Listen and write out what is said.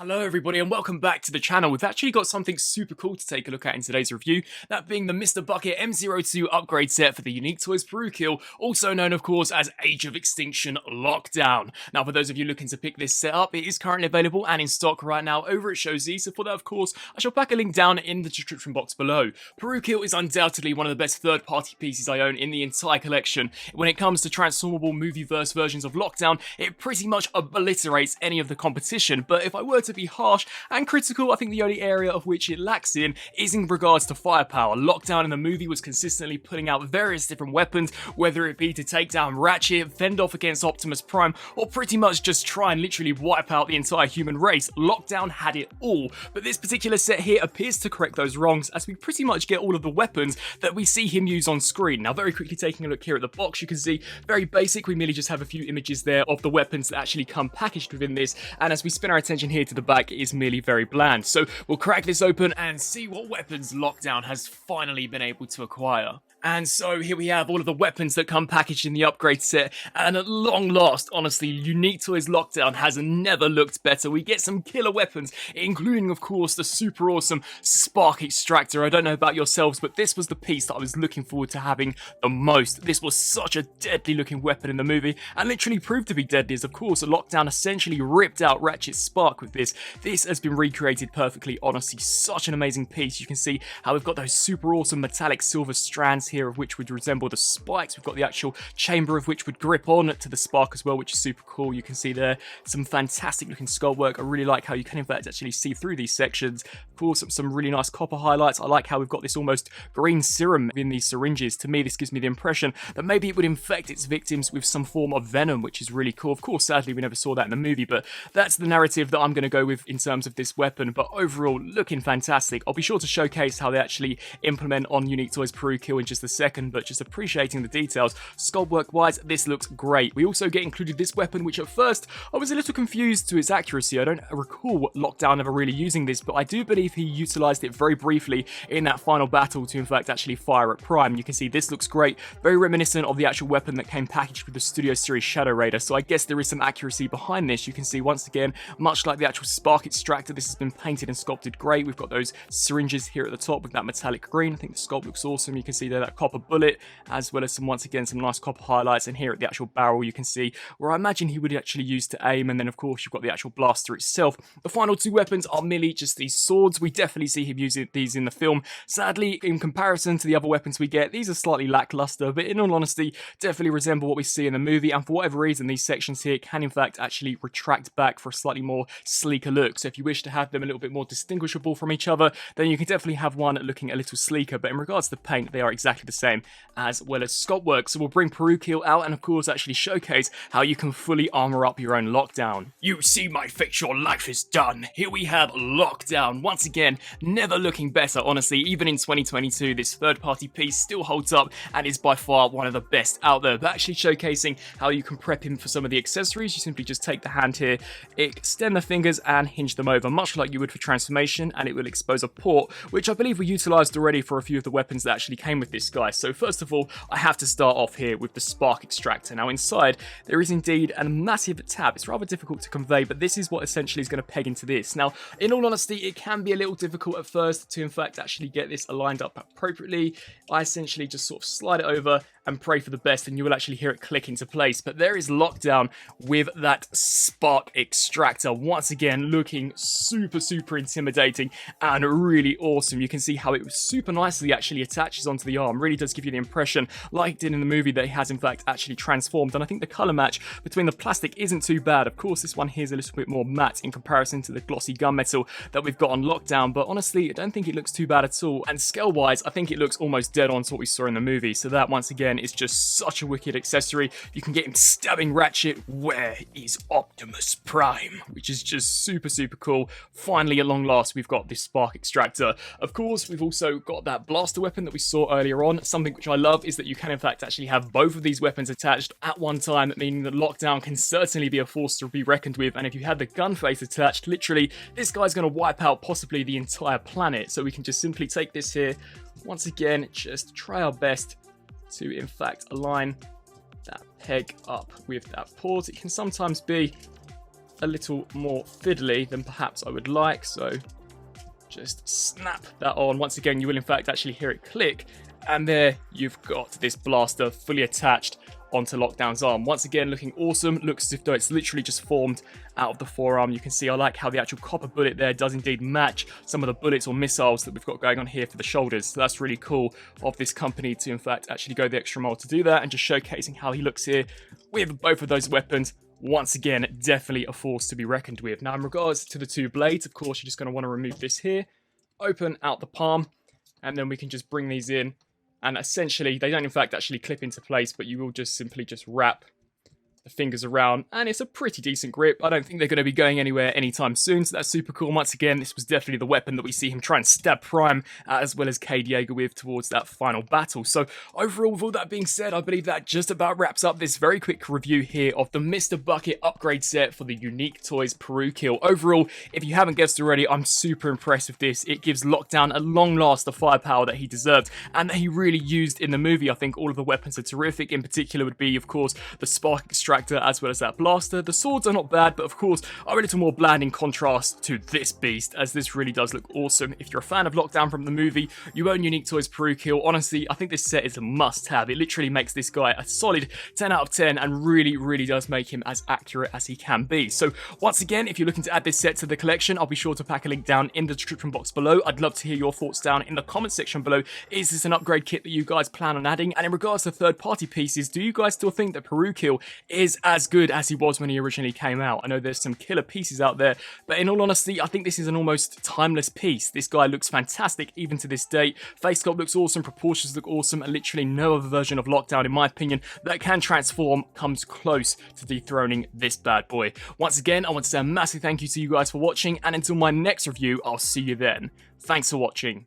Hello everybody and welcome back to the channel. We've actually got something super cool to take a look at in today's review, that being the Mr. Bucket M02 upgrade set for the Unique Toys Peru kill, also known of course as Age of Extinction Lockdown. Now for those of you looking to pick this set up, it is currently available and in stock right now over at Shozy, so for that of course I shall pack a link down in the description box below. Peru kill is undoubtedly one of the best third party pieces I own in the entire collection. When it comes to transformable movieverse versions of Lockdown, it pretty much obliterates any of the competition, but if I were to be harsh and critical, I think the only area of which it lacks in is in regards to firepower. Lockdown in the movie was consistently putting out various different weapons, whether it be to take down Ratchet, fend off against Optimus Prime, or pretty much just try and literally wipe out the entire human race. Lockdown had it all, but this particular set here appears to correct those wrongs, as we pretty much get all of the weapons that we see him use on screen. Now very quickly taking a look here at the box, you can see very basic, we merely just have a few images there of the weapons that actually come packaged within this, and as we spin our attention here to the back, it is merely very bland. So we'll crack this open and see what weapons Lockdown has finally been able to acquire. And so here we have all of the weapons that come packaged in the upgrade set, and at long last, honestly, Unique Toys Lockdown has never looked better. We get some killer weapons, including of course the super awesome Spark Extractor. I don't know about yourselves, but this was the piece that I was looking forward to having the most. This was such a deadly looking weapon in the movie, and literally proved to be deadly, as of course Lockdown essentially ripped out Ratchet's Spark with this. This has been recreated perfectly, honestly, such an amazing piece. You can see how we've got those super awesome metallic silver strands here, of which would resemble the spikes. We've got the actual chamber of which would grip on to the spark as well, which is super cool. You can see there some fantastic looking sculpt work. I really like how you can in fact actually see through these sections. Of course, some really nice copper highlights. I like how we've got this almost green serum in these syringes. To me, this gives me the impression that maybe it would infect its victims with some form of venom, which is really cool. Of course, sadly, we never saw that in the movie, but that's the narrative that I'm going to go with in terms of this weapon. But overall, looking fantastic. I'll be sure to showcase how they actually implement on Unique Toys Peru kill in just a second, but just appreciating the details. Sculpt work wise, this looks great. We also get included this weapon, which at first I was a little confused to its accuracy. I don't recall Lockdown ever really using this, but I do believe he utilized it very briefly in that final battle to in fact actually fire at Prime. You can see this looks great, very reminiscent of the actual weapon that came packaged with the Studio Series Shadow Raider, so I guess there is some accuracy behind this. You can see once again, much like the actual Spark Extractor, this has been painted and sculpted great. We've got those syringes here at the top with that metallic green. I think the sculpt looks awesome. You can see there that copper bullet, as well as some, once again, some nice copper highlights. And here at the actual barrel, you can see where I imagine he would actually use to aim. And then of course you've got the actual blaster itself. The final two weapons are merely just these swords. We definitely see him using these in the film. Sadly, in comparison to the other weapons we get, these are slightly lackluster, but in all honesty, definitely resemble what we see in the movie. And for whatever reason, these sections here can in fact actually retract back for a slightly more sleeker look. So if you wish to have them a little bit more distinguishable from each other, then you can definitely have one looking a little sleeker. But in regards to the paint, they are exactly the same, as well as sculpt work. So we'll bring Peru kill out and of course actually showcase how you can fully armor up your own Lockdown. You see my face, your life is done. Here we have Lockdown. Once again, never looking better, honestly. Even in 2022, this third party piece still holds up and is by far one of the best out there. But actually showcasing how you can prep him for some of the accessories, you simply just take the hand here, extend the fingers and hinge them over, much like you would for transformation, and it will expose a port, which I believe we utilized already for a few of the weapons that actually came with this guy. So first of all, I have to start off here with the Spark Extractor. Now inside, there is indeed a massive tab. It's rather difficult to convey, but this is what essentially is going to peg into this. Now, in all honesty, it can be a little difficult at first to in fact actually get this aligned up appropriately. I essentially just sort of slide it over and pray for the best, and you will actually hear it click into place. But there is Lockdown with that Spark Extractor, once again looking super intimidating and really awesome. You can see how it super nicely actually attaches onto the arm. Really does give you the impression, like it did in the movie, that it has in fact actually transformed. And I think the color match between the plastic isn't too bad. Of course, this one here is a little bit more matte in comparison to the glossy gunmetal that we've got on Lockdown, but honestly, I don't think it looks too bad at all. And scale wise, I think it looks almost dead on to what we saw in the movie. So that once again is just such a wicked accessory. You can get him stabbing Ratchet. Where is Optimus Prime? Which is just super cool. Finally, at long last, we've got this Spark Extractor. Of course, we've also got that blaster weapon that we saw earlier on. Something which I love is that you can in fact actually have both of these weapons attached at one time, meaning that Lockdown can certainly be a force to be reckoned with. And if you had the gun face attached, literally, this guy's going to wipe out possibly the entire planet. So we can just simply take this here, once again, just try our best to in fact align that peg up with that port. It can sometimes be a little more fiddly than perhaps I would like, so just snap that on. Once again, you will in fact actually hear it click, and there you've got this blaster fully attached onto Lockdown's arm. Once again, looking awesome. Looks as if though it's literally just formed out of the forearm. You can see I like how the actual copper bullet there does indeed match some of the bullets or missiles that we've got going on here for the shoulders. So that's really cool of this company to in fact actually go the extra mile to do that, and just showcasing how he looks here with both of those weapons. Once again, definitely a force to be reckoned with. Now, in regards to the two blades, of course, you're just going to want to remove this here, open out the palm, and then we can just bring these in. And essentially, they don't in fact actually clip into place, but you will just simply just wrap the fingers around, and it's a pretty decent grip. I don't think they're going to be going anywhere anytime soon, so that's super cool. Once again, this was definitely the weapon that we see him try and stab Prime, as well as Cade Yeager with towards that final battle. So overall, with all that being said, I believe that just about wraps up this very quick review here of the Mr. Bucket upgrade set for the Unique Toys Peru Kill. Overall, if you haven't guessed already, I'm super impressed with this. It gives Lockdown at long last the firepower that he deserved, and that he really used in the movie. I think all of the weapons are terrific. In particular would be, of course, the spark extractor, as well as that blaster. The swords are not bad, but of course are a little more bland in contrast to this beast, as this really does look awesome. If you're a fan of Lockdown from the movie, you own Unique Toys Peru Kill, honestly, I think this set is a must-have. It literally makes this guy a solid 10 out of 10, and really does make him as accurate as he can be. So once again, if you're looking to add this set to the collection, I'll be sure to pack a link down in the description box below. I'd love to hear your thoughts down in the comment section below. Is this an upgrade kit that you guys plan on adding? And in regards to third-party pieces, do you guys still think that Peru Kill is as good as he was when he originally came out? I know there's some killer pieces out there, but in all honesty, I think this is an almost timeless piece. This guy looks fantastic even to this date. Face sculpt looks awesome, proportions look awesome, and literally no other version of Lockdown, in my opinion, that can transform comes close to dethroning this bad boy. Once again, I want to say a massive thank you to you guys for watching, and until my next review, I'll see you then. Thanks for watching.